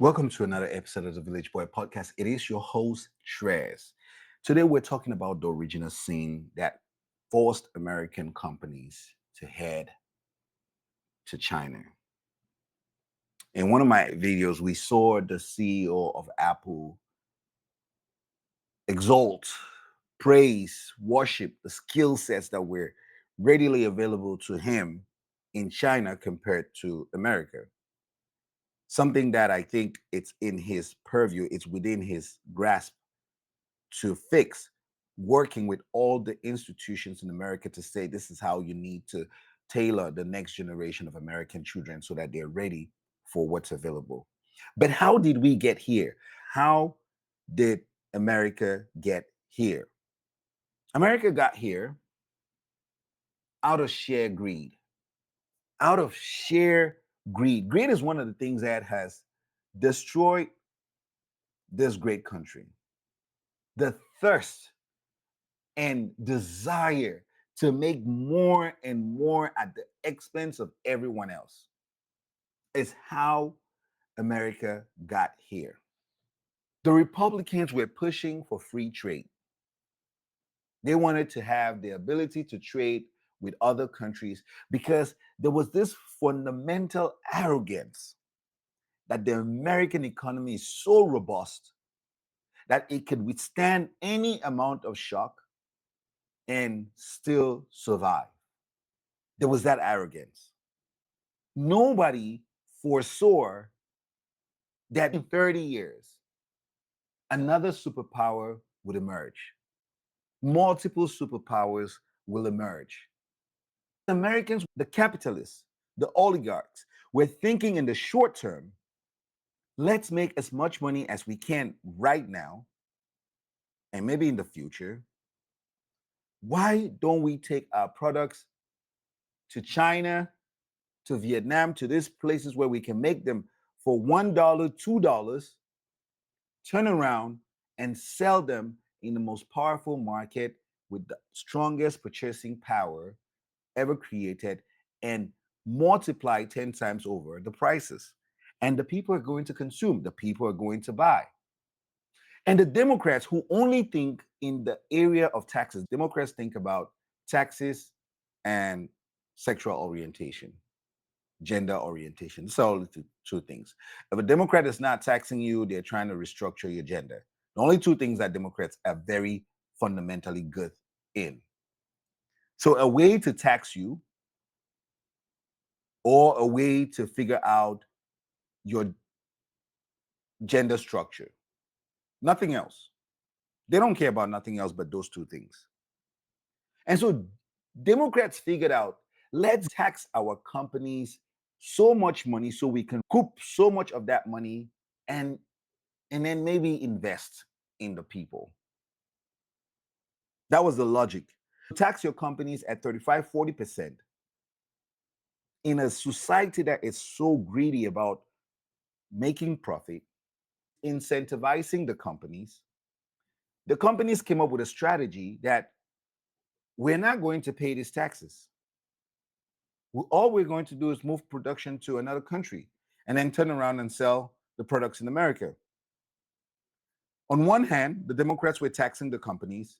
Welcome to another episode of the Village Boy Podcast. It is your host, Trez. Today, we're talking about the original sin that forced American companies to head to China. In one of my videos, we saw the CEO of Apple exalt, praise, worship the skill sets that were readily available to him in China compared to America. Something that I think it's in his purview, it's within his grasp to fix, working with all the institutions in America to say this is how you need to tailor the next generation of American children so that they're ready for what's available. But how did we get here? How did America get here? America got here out of sheer greed. Out of sheer greed. Greed is one of the things that has destroyed this great country. The thirst and desire to make more and more at the expense of everyone else is how America got here. The Republicans were pushing for free trade. They wanted to have the ability to trade with other countries because there was this fundamental arrogance that the American economy is so robust that it could withstand any amount of shock and still survive. There was that arrogance. Nobody foresaw that in 30 years, another superpower would emerge. Multiple superpowers will emerge. Americans, the capitalists, the oligarchs, were thinking in the short term, let's make as much money as we can right now, and maybe in the future. Why don't we take our products to China, to Vietnam, to these places where we can make them for $1, $2, turn around and sell them in the most powerful market with the strongest purchasing power ever created and multiply 10 times over the prices. And the people are going to consume, the people are going to buy. And the Democrats who only think in the area of taxes, Democrats think about taxes and sexual orientation, gender orientation. So all two things. If a Democrat is not taxing you, they're trying to restructure your gender. The only two things that Democrats are very fundamentally good in. So a way to tax you or a way to figure out your gender structure. Nothing else. They don't care about nothing else but those two things. And so Democrats figured out, let's tax our companies so much money so we can coop so much of that money and then maybe invest in the people. That was the logic. Tax your companies at 35, 40% in a society that is so greedy about making profit, incentivizing the companies. The companies came up with a strategy that we're not going to pay these taxes. All we're going to do is move production to another country and then turn around and sell the products in America. On one hand, the Democrats were taxing the companies.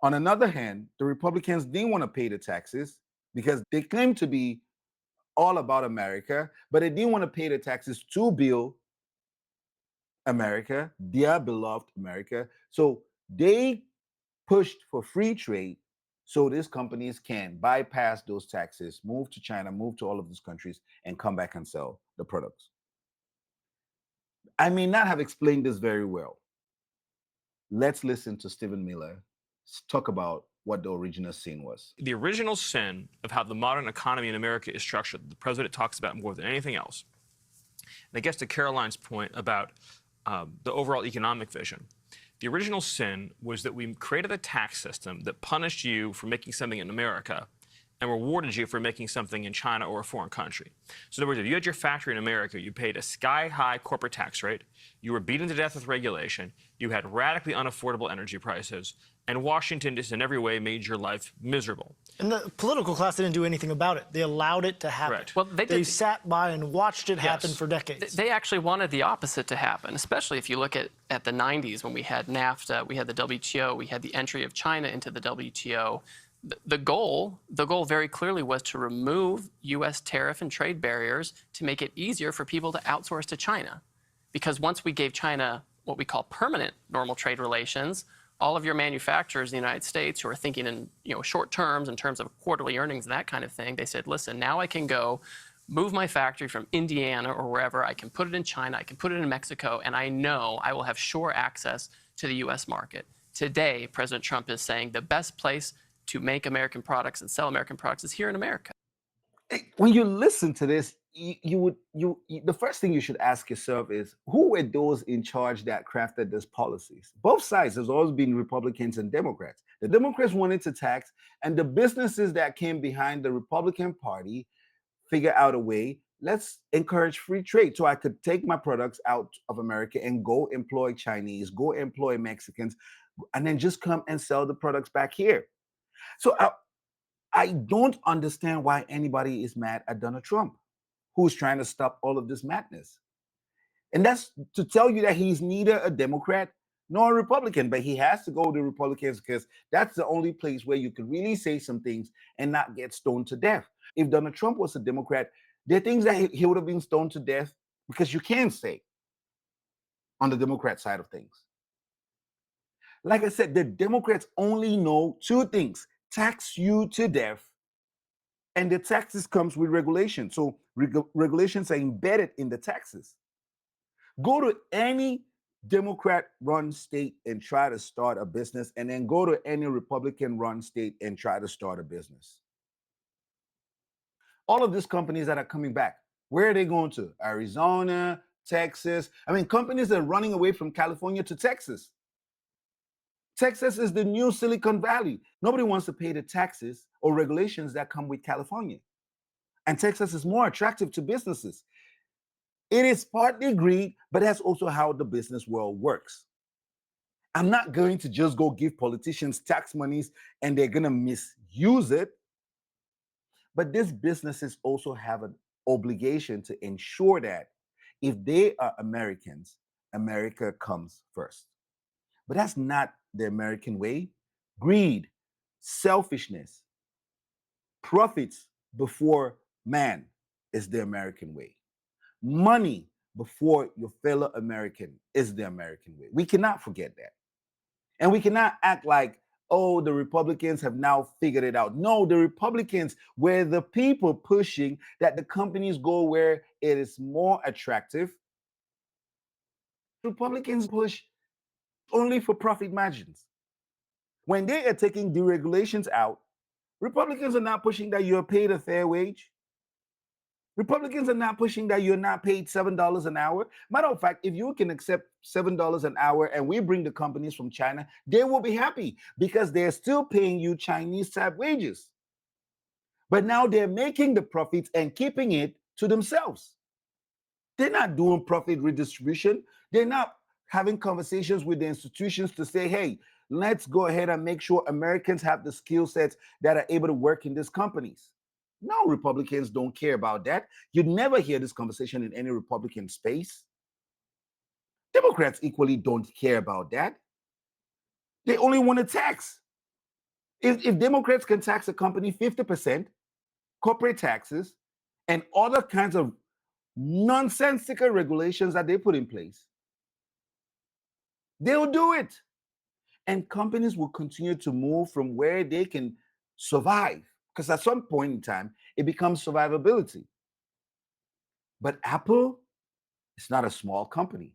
On another hand, the Republicans didn't want to pay the taxes because they claimed to be all about America, but they didn't want to pay the taxes to build America, their beloved America. So they pushed for free trade so these companies can bypass those taxes, move to China, move to all of these countries, and come back and sell the products. I may not have explained this very well. Let's listen to Stephen Miller talk about what the original sin was. The original sin of how the modern economy in America is structured, the president talks about more than anything else. And it gets to Caroline's point about the overall economic vision. The original sin was that we created a tax system that punished you for making something in America and rewarded you for making something in China or a foreign country. So in other words, if you had your factory in America, you paid a sky-high corporate tax rate, you were beaten to death with regulation, you had radically unaffordable energy prices, and Washington just in every way made your life miserable. And the political class didn't do anything about it. They allowed it to happen. Correct. Well, they sat by and watched it happen Yes. for decades. They actually wanted the opposite to happen, especially if you look at the 90s when we had NAFTA, we had the WTO, we had the entry of China into the WTO. The goal very clearly was to remove U.S. tariff and trade barriers to make it easier for people to outsource to China. Because once we gave China what we call permanent normal trade relations, all of your manufacturers in the United States who are thinking in short terms, in terms of quarterly earnings and that kind of thing, they said, listen, now I can go move my factory from Indiana or wherever, I can put it in China, I can put it in Mexico, and I know I will have sure access to the U.S. market. Today, President Trump is saying the best place to make American products and sell American products is here in America. When you listen to this, the first thing you should ask yourself is, who were those in charge that crafted these policies? Both sides, there's always been Republicans and Democrats. The Democrats wanted to tax, and the businesses that came behind the Republican Party figure out a way, let's encourage free trade so I could take my products out of America and go employ Chinese, go employ Mexicans, and then just come and sell the products back here. So I don't understand why anybody is mad at Donald Trump, who's trying to stop all of this madness. And that's to tell you that he's neither a Democrat nor a Republican, but he has to go to Republicans because that's the only place where you can really say some things and not get stoned to death. If Donald Trump was a Democrat, there are things that he would have been stoned to death because you can't say on the Democrat side of things. Like I said, the Democrats only know two things: tax you to death, and the taxes comes with regulation. So regulations are embedded in the taxes. Go to any Democrat-run state and try to start a business, and then go to any Republican-run state and try to start a business. All of these companies that are coming back, where are they going to? Arizona, Texas. I mean, companies are running away from California to Texas. Texas is the new Silicon Valley. Nobody wants to pay the taxes or regulations that come with California. And Texas is more attractive to businesses. It is partly greed, but that's also how the business world works. I'm not going to just go give politicians tax monies and they're going to misuse it. But these businesses also have an obligation to ensure that if they are Americans, America comes first. But that's not the American way. Greed, selfishness, profits before man is the American way. Money before your fellow American is the American way. We cannot forget that. And we cannot act like, oh, the Republicans have now figured it out. No, the Republicans were the people pushing that the companies go where it is more attractive. Republicans push only for profit margins. When they are taking deregulations out, Republicans are not pushing that you're paid a fair wage. Republicans are not pushing that you're not paid $7 an hour. Matter of fact, if you can accept $7 an hour and we bring the companies from China, they will be happy because they're still paying you Chinese type wages. But now they're making the profits and keeping it to themselves. They're not doing profit redistribution. They're not having conversations with the institutions to say, hey, let's go ahead and make sure Americans have the skill sets that are able to work in these companies. No, Republicans don't care about that. You'd never hear this conversation in any Republican space. Democrats equally don't care about that. They only want to tax. If Democrats can tax a company 50%, corporate taxes, and other kinds of nonsensical regulations that they put in place, they'll do it. And companies will continue to move from where they can survive. Because at some point in time, it becomes survivability. But Apple is not a small company.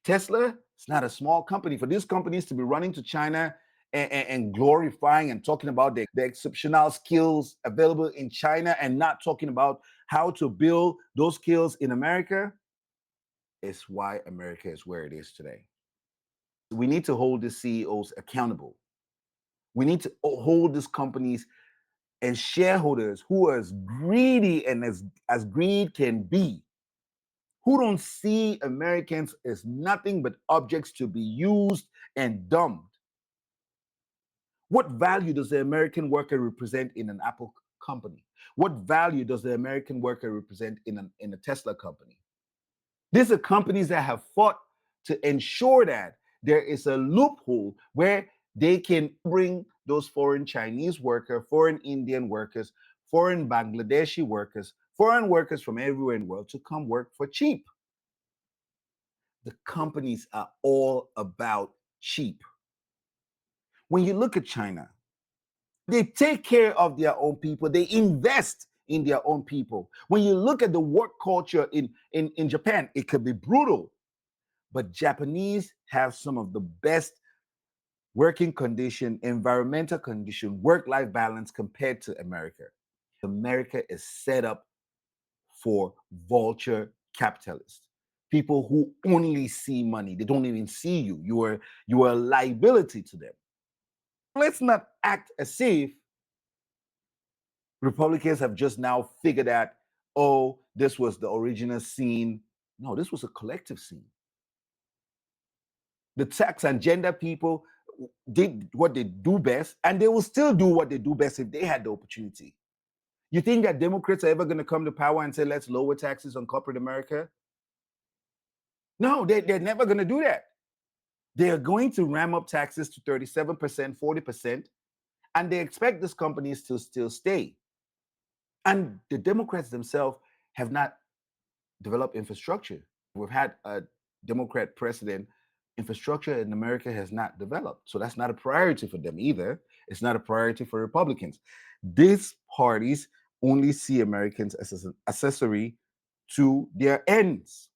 Tesla is not a small company. For these companies to be running to China and glorifying and talking about the exceptional skills available in China and not talking about how to build those skills in America, is why America is where it is today. We need to hold the CEOs accountable. We need to hold these companies and shareholders who are as greedy and as greed can be, who don't see Americans as nothing but objects to be used and dumped, What value does the American worker represent in an Apple company? What value does the American worker represent in a Tesla company? These are companies that have fought to ensure that there is a loophole where they can bring those foreign Chinese workers, foreign Indian workers, foreign Bangladeshi workers, foreign workers from everywhere in the world to come work for cheap. The companies are all about cheap. When you look at China, they take care of their own people. They invest in their own people. When you look at the work culture in Japan, it could be brutal, but Japanese have some of the best working condition, environmental condition, work-life balance compared to America. America is set up for vulture capitalists, people who only see money. They don't even see you. You are a liability to them. Let's not act as if Republicans have just now figured out, oh, this was the original scene. No, this was a collective scene. The sex and gender people did what they do best, and they will still do what they do best if they had the opportunity. You think that Democrats are ever going to come to power and say, let's lower taxes on corporate America? No, they're never going to do that. They are going to ram up taxes to 37%, 40%, and they expect these companies to still stay. And the Democrats themselves have not developed infrastructure. We've had a Democrat president. Infrastructure in America has not developed. So that's not a priority for them either. It's not a priority for Republicans. These parties only see Americans as an accessory to their ends.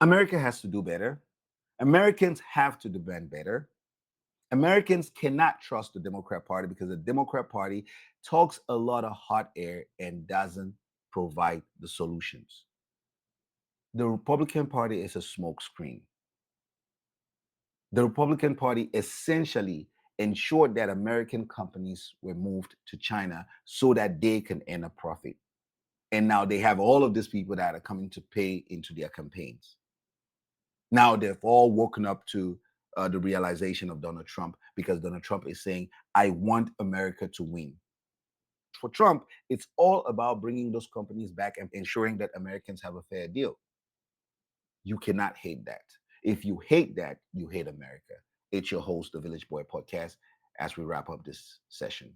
America has to do better. Americans have to demand better. Americans cannot trust the Democrat Party because the Democrat Party talks a lot of hot air and doesn't provide the solutions. The Republican Party is a smokescreen. The Republican Party essentially ensured that American companies were moved to China so that they can earn a profit. And now they have all of these people that are coming to pay into their campaigns. Now they've all woken up to the realization of Donald Trump, because Donald Trump is saying, I want America to win. For Trump, it's all about bringing those companies back and ensuring that Americans have a fair deal. You cannot hate that. If you hate that, you hate America. It's your host, the Village Boy Podcast, as we wrap up this session.